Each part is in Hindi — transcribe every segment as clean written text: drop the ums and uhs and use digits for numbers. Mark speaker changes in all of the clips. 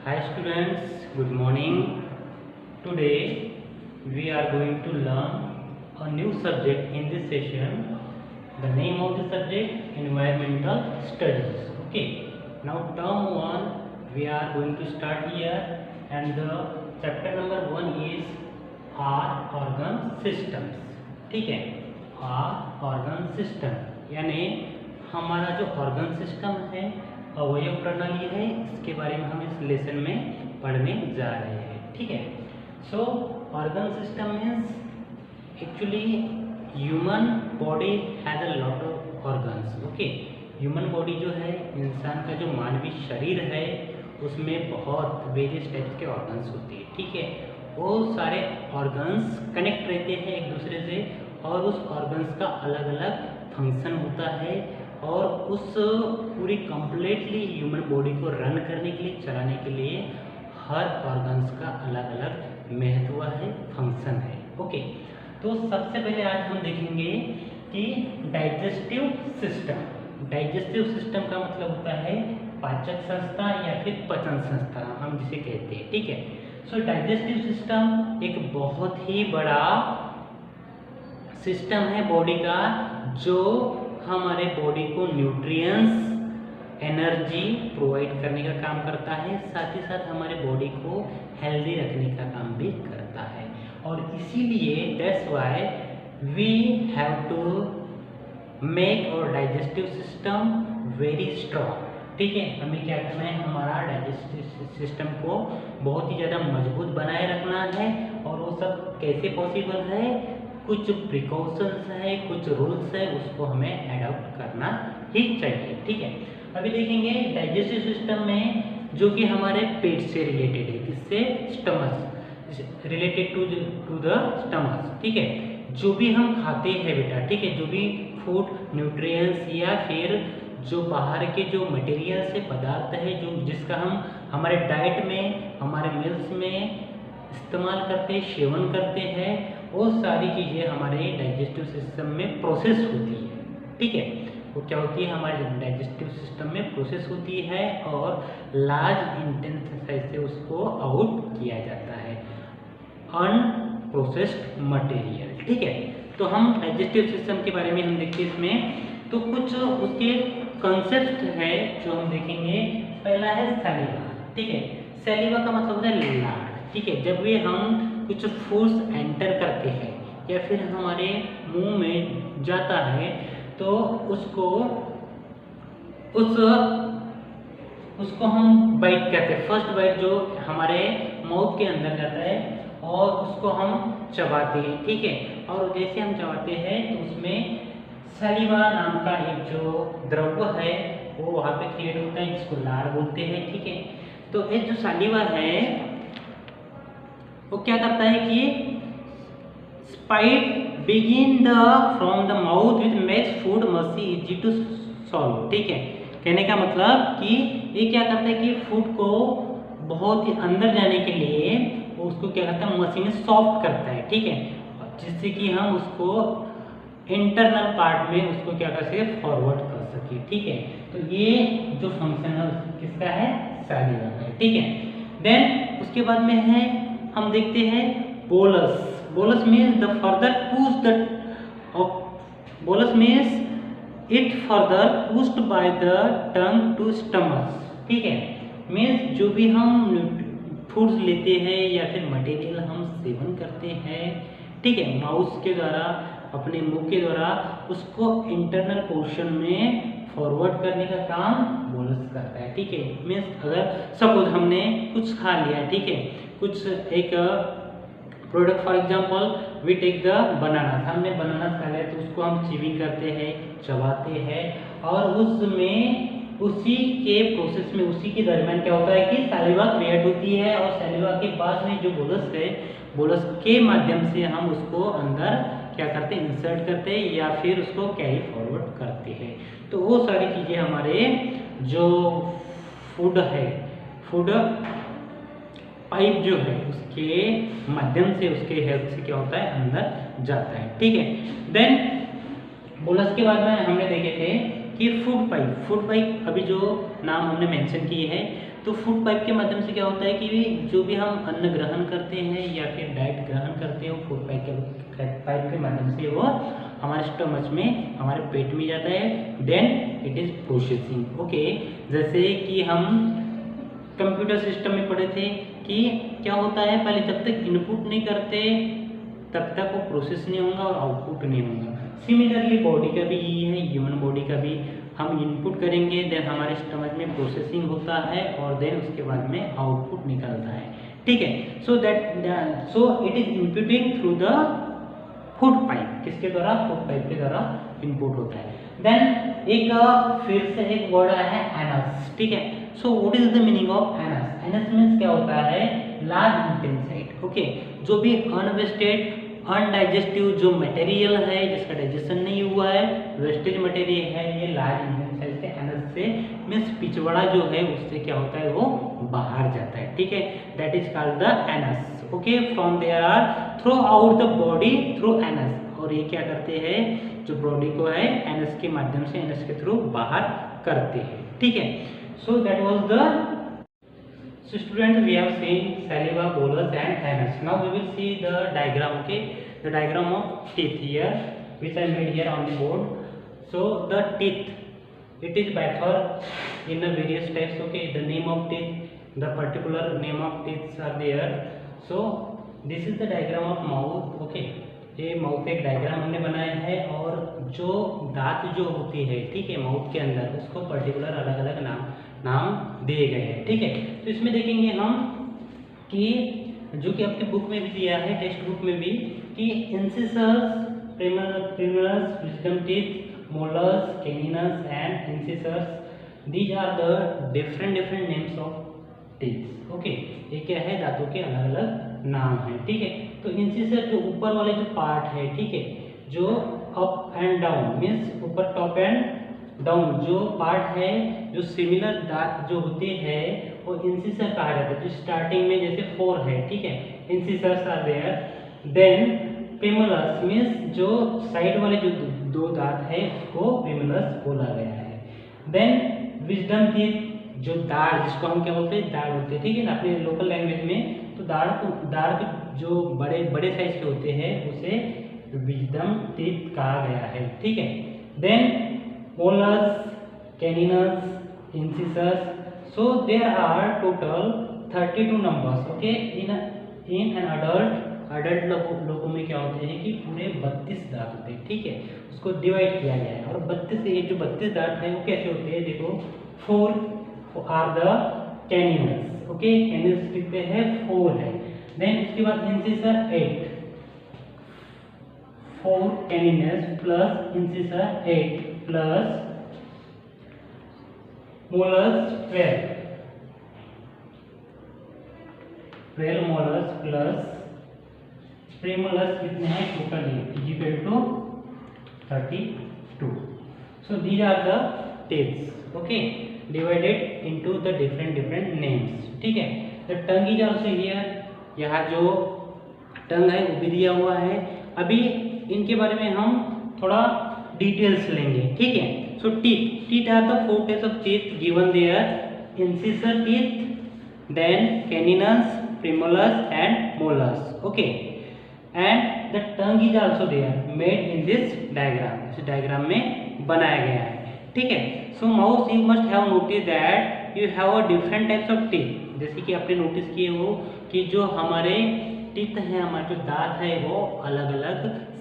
Speaker 1: Hi students, good morning. Today we are going to learn a new subject in this session. The name of the subject environmental studies. Okay. Now term 1 we are going to start here and the chapter number 1 is our organ systems. ठीक है, our organ system यानी हमारा जो ऑर्गन सिस्टम है, अवयव प्रणाली है, इसके बारे में हम इस लेसन में पढ़ने जा रहे हैं। ठीक है, so organ system means actually human body has a lot of organs. Okay, human body जो है, इंसान का जो मानवीय शरीर है, उसमें बहुत वेरियस टाइप्स के ऑर्गन्स होते हैं। ठीक है, वो सारे ऑर्गन्स कनेक्ट रहते हैं एक दूसरे से और उस ऑर्गन्स का अलग अलग फंक्शन होता है और उस पूरी कंप्लीटली ह्यूमन बॉडी को रन करने के लिए, चलाने के लिए हर ऑर्गन्स का अलग अलग महत्व है, फंक्शन है। ओके, तो सबसे पहले आज हम देखेंगे कि डाइजेस्टिव सिस्टम। डाइजेस्टिव सिस्टम का मतलब होता है पाचक संस्था या फिर पचन संस्था हम जिसे कहते हैं। ठीक है, सो डाइजेस्टिव सिस्टम एक बहुत ही बड़ा सिस्टम है बॉडी का, जो हमारे बॉडी को न्यूट्रिएंट्स, एनर्जी प्रोवाइड करने का काम करता है, साथ ही साथ हमारे बॉडी को हेल्दी रखने का काम भी करता है। और इसीलिए that's why we have to make our digestive system very strong. ठीक है, हमें क्या करना है, हमारा डाइजेस्टिव सिस्टम को बहुत ही ज़्यादा मजबूत बनाए रखना है। और वो सब कैसे पॉसिबल है, कुछ प्रिकॉशंस है, कुछ रूल्स है, उसको हमें एडॉप्ट करना ही चाहिए। ठीक है, अभी देखेंगे डाइजेस्टिव सिस्टम में जो कि हमारे पेट से रिलेटेड है, किससे, stomach related to the stomach. ठीक है, जो भी हम खाते हैं बेटा, ठीक है, जो भी फूड न्यूट्रिएंट्स या फिर जो बाहर के जो मटेरियल से पदार्थ है, जो जिसका हम हमारे डाइट में, हमारे मिल्स में इस्तेमाल करते हैं, सेवन करते हैं, वो सारी चीज़ें हमारे डाइजेस्टिव सिस्टम में प्रोसेस होती है। ठीक है, वो क्या होती है, हमारे डाइजेस्टिव सिस्टम में प्रोसेस होती है और लार्ज इंटेंसिटी से उसको आउट किया जाता है, अनप्रोसेस्ड मटेरियल। ठीक है, तो हम डाइजेस्टिव सिस्टम के बारे में हम देखते हैं इसमें, तो कुछ उसके कॉन्सेप्ट है जो हम देखेंगे। पहला है सैलिवा। ठीक है, सैलिवा का मतलब होता है लार। ठीक है, जब भी हम कुछ फूड्स एंटर करते हैं या फिर हमारे मुंह में जाता है तो उसको हम बाइट करते हैं। फर्स्ट बाइट जो हमारे माउथ के अंदर जाता है और उसको हम चबाते हैं। ठीक है, और जैसे हम चबाते हैं तो उसमें सैलिवा नाम का एक जो द्रव्य है वो वहाँ पे क्रिएट होता है, जिसको लार बोलते हैं। ठीक है, तो ये जो सैलिवा है वो क्या करता है कि spite begin the from the mouth which makes food mushy easy to solve. ठीक है, कहने का मतलब कि ये क्या करता है कि फूड को बहुत ही अंदर जाने के लिए वो उसको क्या करता है, मसी में सॉफ्ट करता है। ठीक है, जिससे कि हम उसको इंटरनल पार्ट में उसको क्या कर सके, फॉरवर्ड कर सके। ठीक है, तो ये जो फंक्शन है किसका है, सैलिवा का है। ठीक है, देन उसके बाद में है हम देखते हैं bolus. Bolus means the further push the bolus means it further pushed by the tongue to stomach. ठीक है, मीन्स जो भी हम फूड्स लेते हैं या फिर मटेरियल हम सेवन करते हैं, ठीक है, माउथ के द्वारा, अपने मुंह के द्वारा उसको इंटरनल पोर्शन में फॉरवर्ड करने का काम बोलस करता है। ठीक है, मीन्स अगर सपोज हमने कुछ खा लिया, ठीक है, कुछ एक product, for example we take the banana, हमने बनाना खा लिया तो उसको हम च्यूइंग करते हैं, चबाते हैं और उसमें उसी के प्रोसेस में, उसी के दरमियान क्या होता है कि सैलिवा क्रिएट होती है और सैलिवा के बाद में जो बोलस है, बोलस के माध्यम से हम उसको अंदर क्या करते हैं, इंसर्ट करते हैं या फिर उसको कैरी फॉरवर्ड करते हैं। तो वो सारी चीज़ें हमारे जो फूड है, फूड पाइप जो है उसके माध्यम से, उसके हेल्प से क्या होता है, अंदर जाता है। ठीक है, देन बोलस के बाद में हमने देखे थे कि फूड पाइप अभी जो नाम हमने मेंशन किए हैं तो फूड पाइप के माध्यम से क्या होता है कि जो भी हम अन्न ग्रहण करते हैं या फिर डाइट ग्रहण करते हैं वो फूड पाइप के माध्यम से वो हमारे स्टमच में, हमारे पेट में जाता है, then it is processing. Okay, जैसे कि हम कंप्यूटर सिस्टम में पढ़े थे कि क्या होता है, पहले जब तक इनपुट नहीं करते तब तक वो प्रोसेस नहीं होगा और आउटपुट नहीं होगा। सिमिलरली बॉडी का भी यही है, ह्यूमन बॉडी का भी हम इनपुट करेंगे, देन हमारे स्टमक में प्रोसेसिंग होता है और देन उसके बाद में आउटपुट निकलता है। ठीक है, so it is inputting through the food pipe. किसके द्वारा? फूड पाइप के द्वारा इनपुट होता है। देन एक फिर से एक वर्ड है एनस। ठीक है, so what is the meaning of anus? Anus means क्या होता है? लार्ज इंटेंसाइड। ओके, जो भी अनवेस्टेड अनडाइजेस्टिव जो मटेरियल है जिसका डाइजेशन नहीं हुआ है, वेस्टेज मटेरियल है, ये लार्ज इंटेंसाइड से एनस से मीन्स पिछवाड़ा जो है उससे क्या होता है वो बाहर जाता है। ठीक है, that is called the anus. Okay, from there are throughout the body through anus. और ये क्या करते हैं, जो बॉडी को है एनस के माध्यम से, एनस के थ्रू बाहर करते हैं। ठीक है, so that was the So students, we have seen saliva, bolus and anus. Now we will see the diagram. Okay, the diagram of teeth here, which I made here on the board. So the teeth, it is differ in the various types. Okay, the name of teeth, the particular name of teeth are there. So this is the diagram of mouth. Okay, ये माउथ एक डायग्राम हमने बनाया है और जो दांत जो होती है, ठीक है, माउथ के अंदर उसको पर्टिकुलर अलग अलग नाम दिए गए हैं। ठीक है, तो इसमें देखेंगे हम कि जो कि आपके बुक में भी दिया है, टेक्स्ट बुक में भी, कि incisors, premolars, wisdom teeth, molars, canines and incisors, these are the different names of teeth. Okay, ये क्या है? दांतों के अलग अलग नाम है। ठीक है, तो इंसिसर जो ऊपर वाले जो पार्ट है, ठीक है, जो अप एंड डाउन मीन्स ऊपर टॉप एंड डाउन जो पार्ट है, जो सिमिलर दांत जो होते हैं वो इंसिसर कहा जाता है। जो स्टार्टिंग में जैसे 4 है, ठीक है, incisors are there. Then premolars means जो साइड वाले जो दो दांत है उसको प्रीमोलर्स बोला गया है। देन विजडम टीथ, जो दाढ़, जिसको हम क्या बोलते हैं? दाढ़ बोलते हैं। ठीक है ना, अपने लोकल लैंग्वेज में तो दाढ़ के जो बड़े साइज के होते हैं उसे विजडम टीथ कहा गया है। ठीक है, then molars, canines, incisors, so there are total 32 numbers. okay, in an adult लोगों में क्या होते हैं कि पूरे 32 दांत होते हैं। ठीक है, उसको डिवाइड किया गया है और 32 ये जो 32 दांत है वो कैसे होते हैं? देखो, 4 are the canines. Okay, canines कितने हैं? 4 है। देन उसके बाद incisor 8, 4 canines plus incisor 8 plus molars 12 molars plus premolars कितने हैं? Total equal to 32. So these are the teeth. Okay, divided into the different names. ठीक है, the tongue is also here. यहाँ जो टंग है वो भी दिया हुआ है। अभी इनके बारे में हम थोड़ा डिटेल्स लेंगे। ठीक है, so teeth are the 4 types of teeth given there: incisor teeth, then caninus, premolars and molars. Okay, and the tongue is also there, made in this diagram. इस डायग्राम में बनाया गया है। ठीक है, so mouse you must have noticed that you have a different types of teeth. जैसे कि आपने नोटिस किए हो कि जो हमारे टीथ हैं, हमारे जो दांत है वो अलग अलग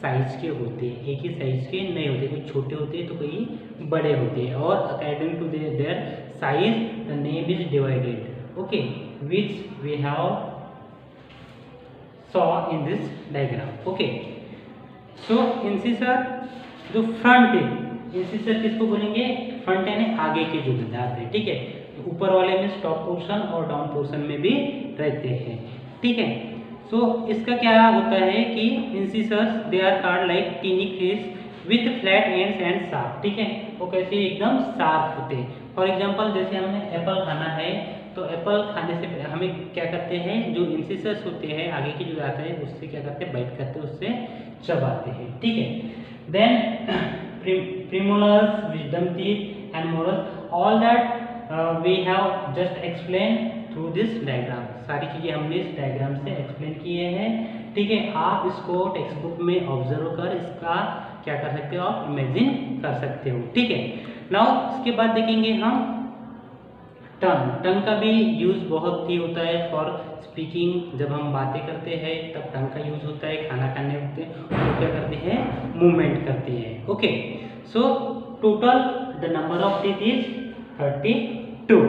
Speaker 1: साइज के होते हैं, एक ही साइज के नहीं होते, कोई छोटे होते हैं तो कोई बड़े होते हैं, और according to their size the name is divided. Okay, which we have saw in this diagram. Okay, so incisor जो फ्रंट है, इंसिसर किसको बोलेंगे? फ्रंट यानी आगे के जो दांत है। ठीक है, ऊपर वाले में टॉप पोर्शन और डाउन पोर्शन में भी रहते हैं। ठीक है, सो इसका क्या होता है कि incisors they are called like tiny fish with flat ends and sharp. ठीक है, वो कैसे एकदम शार्प होते हैं। फॉर एग्जांपल जैसे हमने एप्पल खाना है तो एप्पल खाने से हमें क्या करते हैं, जो इंसिसर्स होते हैं आगे की जो दांत है उससे क्या करते हैं, बाइट करते हैं, उससे चबाते हैं। ठीक है, then premolars, wisdom teeth and molars, all that we have just explain through this diagram. सारी चीज़ें हमने इस डायग्राम से एक्सप्लेन किए हैं, ठीक है। आप इसको टेक्स्ट बुक में ऑब्जर्व कर इसका क्या कर सकते हो, आप इमेजिन कर सकते हो, ठीक है। नाउ इसके बाद देखेंगे हम टंग। टंग का भी यूज़ बहुत ही होता है फॉर स्पीकिंग। जब हम बातें करते हैं तब टंग का यूज़ होता है। खाना खाने वक्त वो क्या करते हैं, मूवमेंट करते हैं, okay. So total the number of teeth is 32।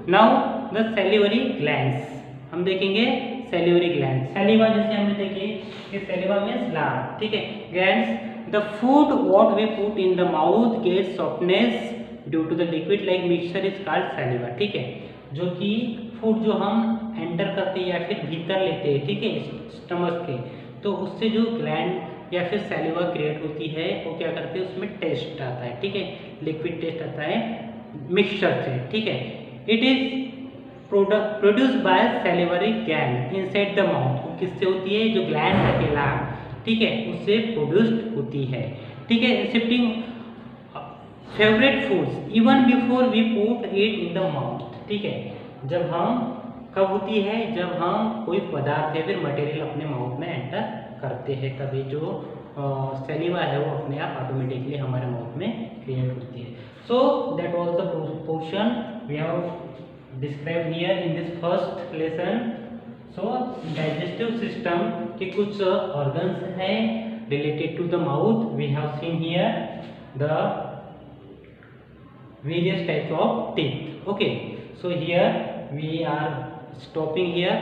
Speaker 1: Now the salivary glands, हम देखेंगे सैलिवरी ग्लैंड। सैलिवा जैसे हमने देखे कि सैलिवा मीन्स लार, ठीक है। Glands, the food what we put in the mouth gets softness due to the liquid like mixture is called saliva, ठीक है। जो कि फूड जो हम एंटर करते हैं या फिर भीतर लेते हैं, ठीक है, स्टमक के, तो उससे जो ग्लैंड या फिर सैलिवा क्रिएट होती है वो क्या करते हैं, उसमें टेस्ट आता है, ठीक है, लिक्विड टेस्ट आता है मिक्सचर से, ठीक है। It is produce by salivary gland inside the mouth. वो किससे होती है, जो ग्लैंड है केला, ठीक है, उससे प्रोड्यूस्ड होती है, ठीक है। Shifting favourite foods even before we put it in the mouth, ठीक है। जब हम कब होती है, जब हम कोई पदार्थ या फिर मटेरियल अपने माउथ में एंटर करते हैं, तभी जो सैलिवा है वो अपने आप ऑटोमेटिकली हमारे माउथ में क्रिएट होती है। So that was the portion we have describe here in this first lesson. So digestive system के कुछ ऑर्गन्स हैं related to the mouth. We have seen here the various types of teeth, okay. So here we are stopping here.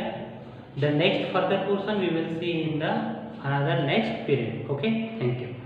Speaker 1: The next further portion we will see in the another next period, okay. Thank you.